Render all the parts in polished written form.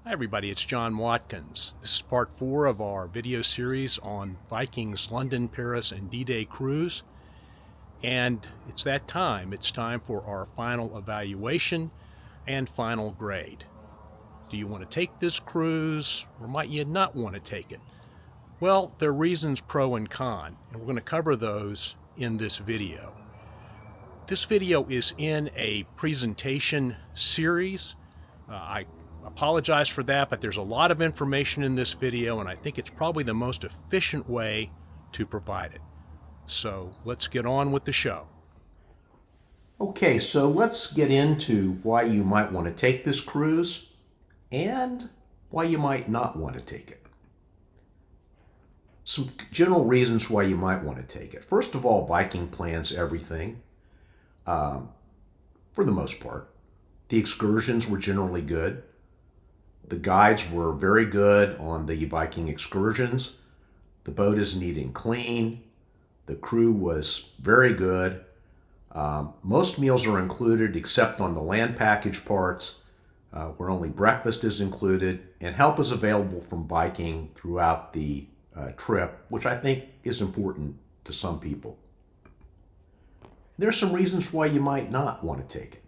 Hi everybody, it's John Watkins. This is part 4 of our video series on Viking's London, Paris, and D-Day cruise. And it's that time. It's time for our final evaluation and final grade. Do you want to take this cruise, or might you not want to take it? Well, there are reasons pro and con, and we're going to cover those in this video. This video is in a presentation series. I apologize for that, but there's a lot of information in this video, and I think it's probably the most efficient way to provide it. So let's get on with the show. Okay, so let's get into why you might want to take this cruise and why you might not want to take it. Some general reasons why you might want to take it. First of all, Viking plans everything, for the most part. The excursions were generally good. The guides were very good on the Viking excursions. The boat is neat and clean. The crew was very good. Most meals are included except on the land package parts, where only breakfast is included, and help is available from Viking throughout the trip, which I think is important to some people. There's some reasons why you might not want to take it.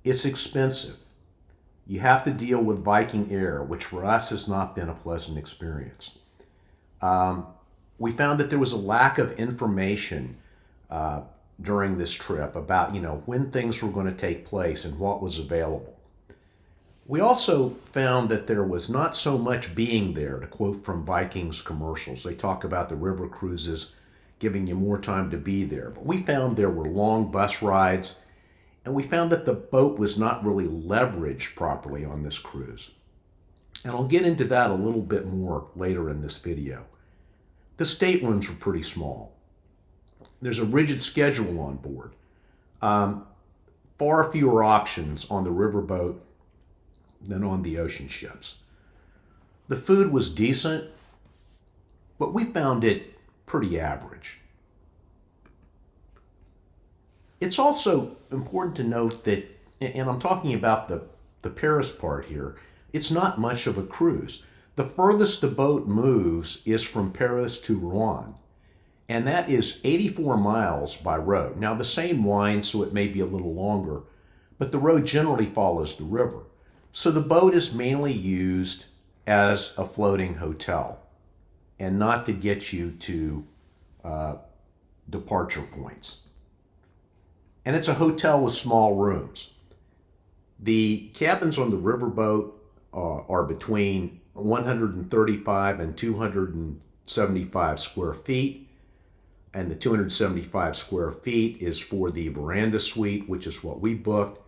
It's expensive. You have to deal with Viking Air, which for us has not been a pleasant experience. We found that there was a lack of information during this trip about, when things were going to take place and what was available. We also found that there was not so much being there, to quote from Viking's commercials. They talk about the river cruises giving you more time to be there. But we found there were long bus rides, and we found that the boat was not really leveraged properly on this cruise. And I'll get into that a little bit more later in this video. The staterooms were pretty small. There's a rigid schedule on board. Far fewer options on the riverboat than on the ocean ships. The food was decent, but we found it pretty average. It's also important to note that, and I'm talking about the Paris part here, it's not much of a cruise. The furthest the boat moves is from Paris to Rouen, and that is 84 miles by road. Now, the Seine winds, so it may be a little longer, but the road generally follows the river. So the boat is mainly used as a floating hotel and not to get you to departure points. And it's a hotel with small rooms. The cabins on the riverboat are between 135 and 275 square feet. And the 275 square feet is for the veranda suite, which is what we booked.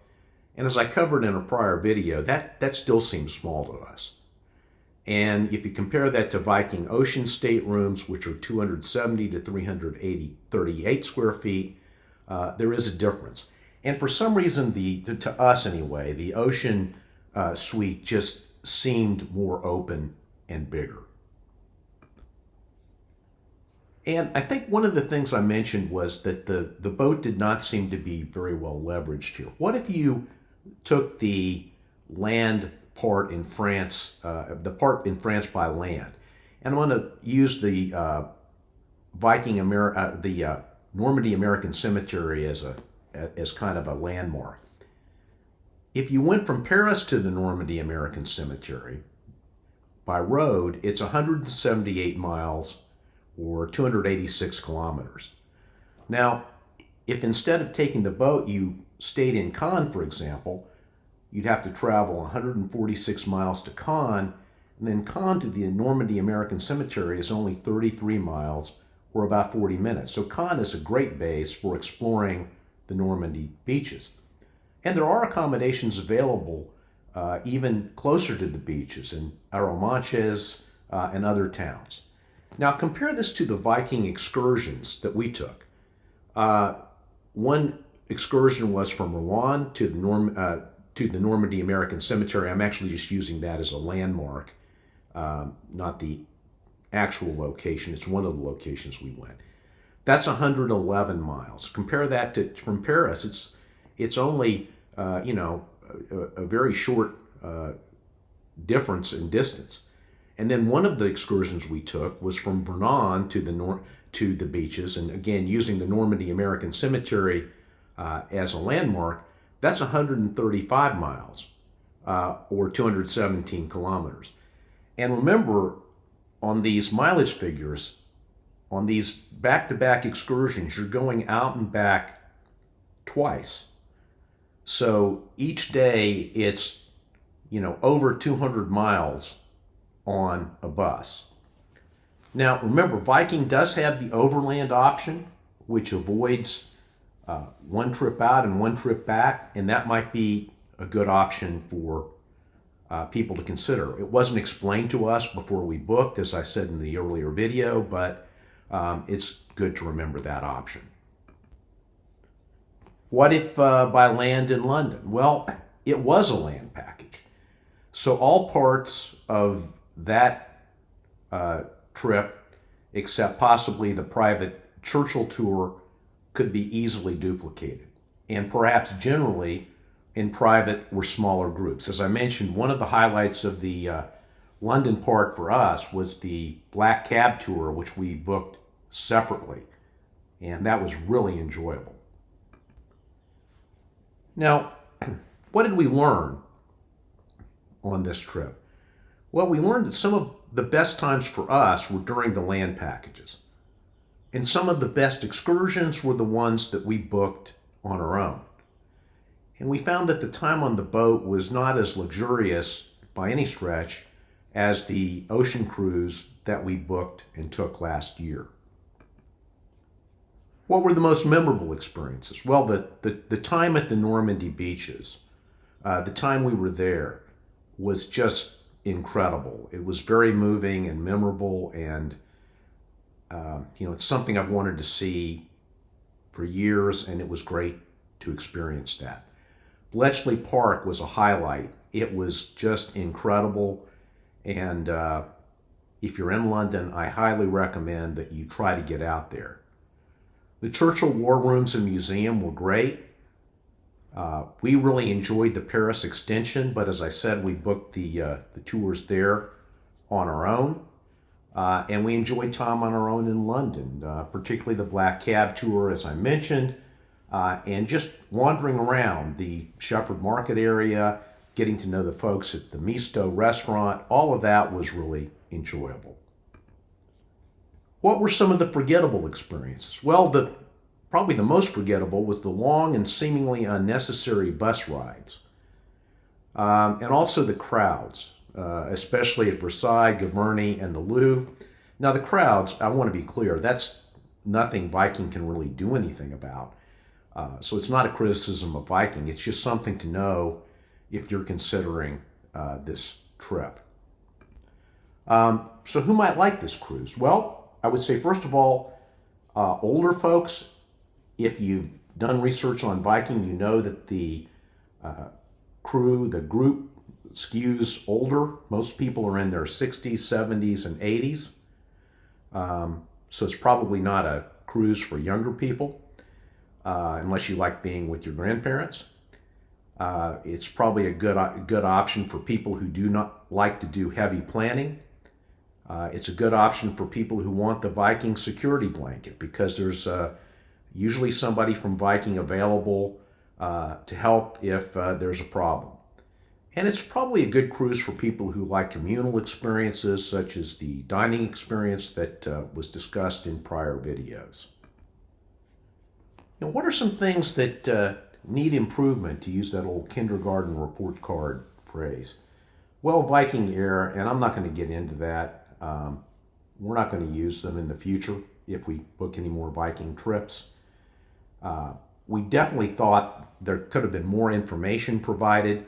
And as I covered in a prior video, that still seems small to us. And if you compare that to Viking Ocean staterooms, which are 270 to 338 square feet, there is a difference. And for some reason, to us anyway, the ocean suite just seemed more open and bigger. And I think one of the things I mentioned was that the boat did not seem to be very well leveraged here. What if you took the land part in France, the part in France by land? And I'm going to use the Normandy American Cemetery as kind of a landmark. If you went from Paris to the Normandy American Cemetery by road, it's 178 miles or 286 kilometers. Now, if instead of taking the boat you stayed in Cannes, for example, you'd have to travel 146 miles to Cannes, and then Cannes to the Normandy American Cemetery is only 33 miles, or about 40 minutes. So Cannes is a great base for exploring the Normandy beaches. And there are accommodations available even closer to the beaches in Arromanches and other towns. Now compare this to the Viking excursions that we took. One excursion was from Rouen to the Normandy American Cemetery. I'm actually just using that as a landmark, not the actual location. It's one of the locations we went. That's 111 miles. Compare that to from Paris. It's only a very short difference in distance. And then one of the excursions we took was from Vernon to the beaches, and again using the Normandy American Cemetery as a landmark. That's 135 miles, or 217 kilometers. And remember, on these mileage figures, on these back-to-back excursions, you're going out and back twice. So each day it's, over 200 miles on a bus. Now remember, Viking does have the overland option, which avoids one trip out and one trip back, and that might be a good option for people to consider. It wasn't explained to us before we booked, as I said in the earlier video, but it's good to remember that option. What if by land in London? Well, it was a land package. So all parts of that trip, except possibly the private Churchill tour, could be easily duplicated, and perhaps generally in private or smaller groups. As I mentioned, one of the highlights of the London part for us was the black cab tour, which we booked separately, and that was really enjoyable. Now, what did we learn on this trip? Well, we learned that some of the best times for us were during the land packages, and some of the best excursions were the ones that we booked on our own. And we found that the time on the boat was not as luxurious by any stretch as the ocean cruise that we booked and took last year. What were the most memorable experiences? Well, the time at the Normandy beaches, the time we were there, was just incredible. It was very moving and memorable, and it's something I've wanted to see for years, and it was great to experience that. Bletchley Park was a highlight. It was just incredible, and if you're in London, I highly recommend that you try to get out there. The Churchill War Rooms and Museum were great. We really enjoyed the Paris extension, but as I said, we booked the tours there on our own. And we enjoyed time on our own in London, particularly the Black Cab tour, as I mentioned, and just wandering around the Shepherd Market area, getting to know the folks at the Misto restaurant. All of that was really enjoyable. What were some of the forgettable experiences? Well, probably the most forgettable was the long and seemingly unnecessary bus rides, and also the crowds, especially at Versailles, Giverny, and the Louvre. Now, the crowds, I want to be clear, that's nothing Viking can really do anything about. So it's not a criticism of Viking. It's just something to know if you're considering this trip. So who might like this cruise? Well, I would say, first of all, older folks. If you've done research on Viking, you know that the group skews older. Most people are in their 60s, 70s, and 80s. So it's probably not a cruise for younger people, unless you like being with your grandparents. It's probably a good option for people who do not like to do heavy planning. It's a good option for people who want the Viking security blanket, because there's usually somebody from Viking available to help if there's a problem. And it's probably a good cruise for people who like communal experiences, such as the dining experience that was discussed in prior videos. Now, what are some things that need improvement, to use that old kindergarten report card phrase? Well, Viking Air, and I'm not going to get into that. We're not going to use them in the future if we book any more Viking trips. We definitely thought there could have been more information provided.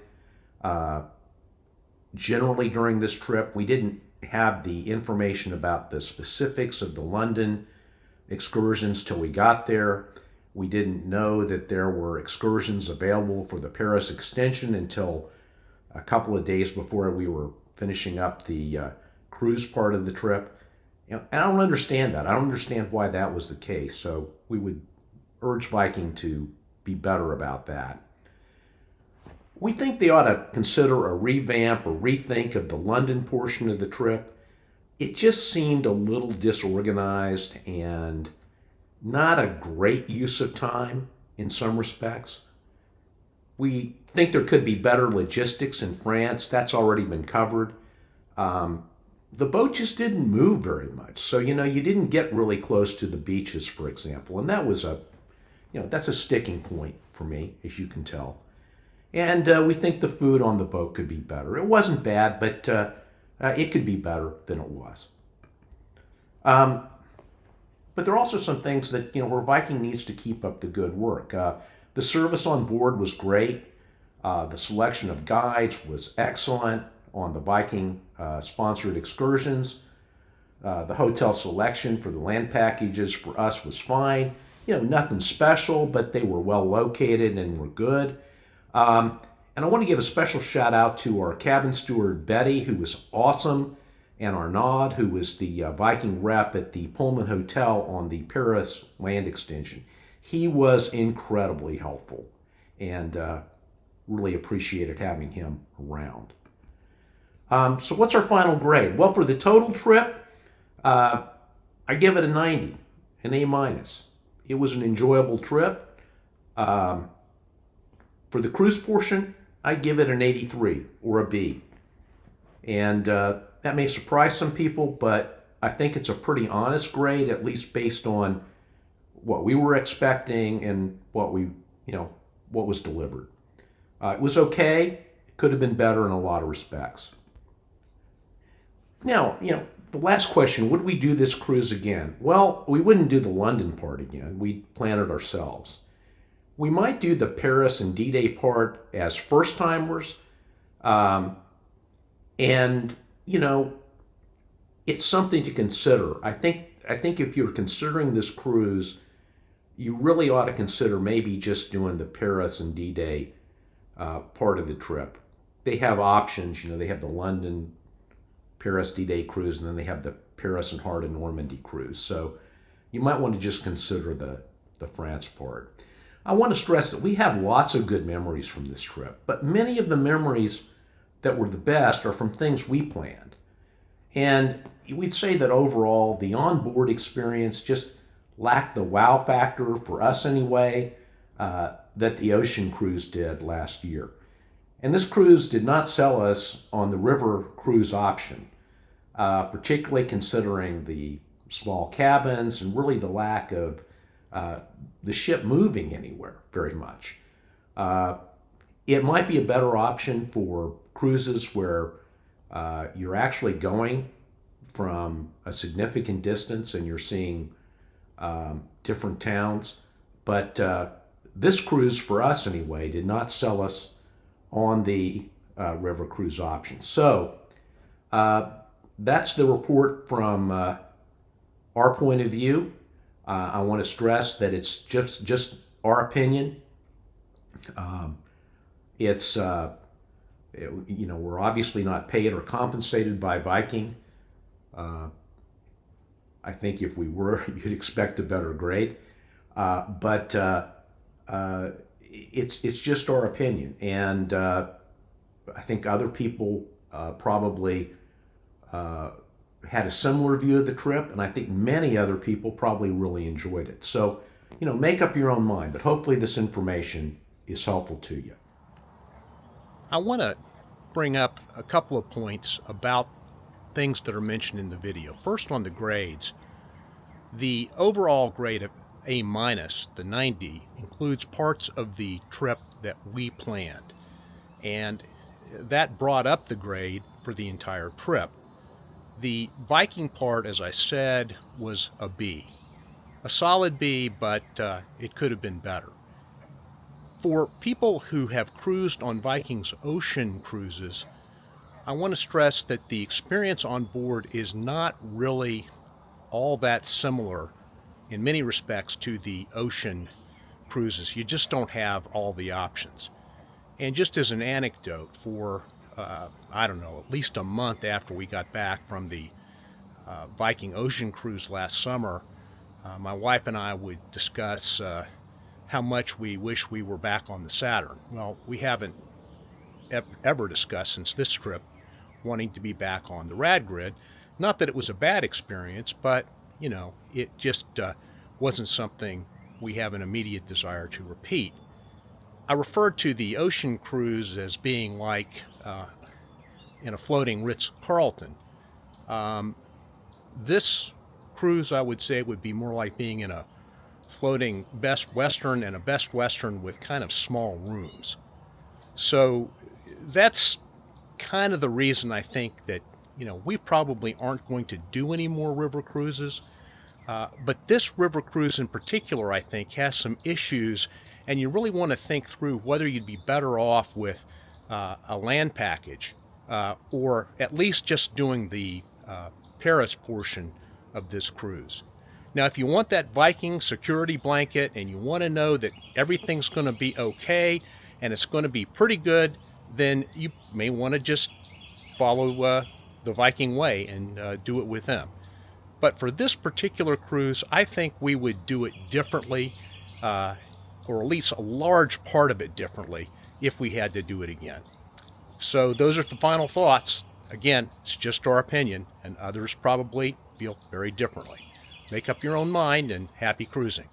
Generally during this trip, we didn't have the information about the specifics of the London excursions till we got there. We didn't know that there were excursions available for the Paris extension until a couple of days before we were finishing up the cruise part of the trip. And I don't understand that. I don't understand why that was the case. So we would urge Viking to be better about that. We think they ought to consider a revamp or rethink of the London portion of the trip. It just seemed a little disorganized and not a great use of time in some respects. We think there could be better logistics in France. That's already been covered. The boat just didn't move very much. So, you didn't get really close to the beaches, for example. And that was that's a sticking point for me, as you can tell. And we think the food on the boat could be better. It wasn't bad, but it could be better than it was. But there are also some things that, where Viking needs to keep up the good work. The service on board was great. The selection of guides was excellent on the Viking sponsored excursions. The hotel selection for the land packages for us was fine. Nothing special, but they were well located and were good. And I want to give a special shout out to our cabin steward, Betty, who was awesome, and Arnaud, who was the Viking rep at the Pullman Hotel on the Paris land extension. He was incredibly helpful, and really appreciated having him around. So what's our final grade? Well, for the total trip, I give it a 90, an A-. It was an enjoyable trip. For the cruise portion, I give it an 83 or a B. And that may surprise some people, but I think it's a pretty honest grade, at least based on what we were expecting and what was delivered. It was okay. It could have been better in a lot of respects. Now, the last question, would we do this cruise again? Well, we wouldn't do the London part again. We'd plan it ourselves. We might do the Paris and D-Day part as first-timers. And, it's something to consider. I think if you're considering this cruise, you really ought to consider maybe just doing the Paris and D-Day part of the trip. They have options. They have the London Paris D-Day cruise, and then they have the Paris and Heart of Normandy cruise. So you might want to just consider the France part. I want to stress that we have lots of good memories from this trip, but many of the memories that were the best are from things we planned. And we'd say that overall, the onboard experience just lacked the wow factor, for us anyway, that the ocean cruise did last year. And this cruise did not sell us on the river cruise option, particularly considering the small cabins and really the lack of the ship moving anywhere very much. It might be a better option for cruises where you're actually going from a significant distance and you're seeing different towns. But this cruise, for us anyway, did not sell us on the river cruise option. So that's the report from our point of view. I want to stress that it's just our opinion. We're obviously not paid or compensated by Viking. I think if we were, you'd expect a better grade. But it's just our opinion, and I think other people probably had a similar view of the trip, and I think many other people probably really enjoyed it. So, make up your own mind, but hopefully this information is helpful to you. I want to bring up a couple of points about things that are mentioned in the video. First, on the grades. The overall grade of A-, the 90, includes parts of the trip that we planned, and that brought up the grade for the entire trip. The Viking part, as I said, was a B. A solid B, but it could have been better. For people who have cruised on Viking's ocean cruises, I want to stress that the experience on board is not really all that similar in many respects to the ocean cruises. You just don't have all the options. And just as an anecdote, for at least a month after we got back from the Viking ocean cruise last summer, my wife and I would discuss how much we wish we were back on the Saturn. Well, we haven't ever discussed since this trip, wanting to be back on the rad grid. Not that it was a bad experience, but it just wasn't something we have an immediate desire to repeat. I referred to the ocean cruise as being like in a floating Ritz-Carlton. This cruise, I would say, would be more like being in a floating Best Western, and a Best Western with kind of small rooms. So that's kind of the reason I think that we probably aren't going to do any more river cruises. But this river cruise in particular, I think, has some issues, and you really want to think through whether you'd be better off with a land package, or at least just doing the Paris portion of this cruise. Now, if you want that Viking security blanket and you want to know that everything's going to be okay and it's going to be pretty good, then you may want to just follow the Viking way and do it with them. But for this particular cruise, I think we would do it differently, or at least a large part of it differently, if we had to do it again. So those are the final thoughts. Again, it's just our opinion, and others probably feel very differently. Make up your own mind, and happy cruising.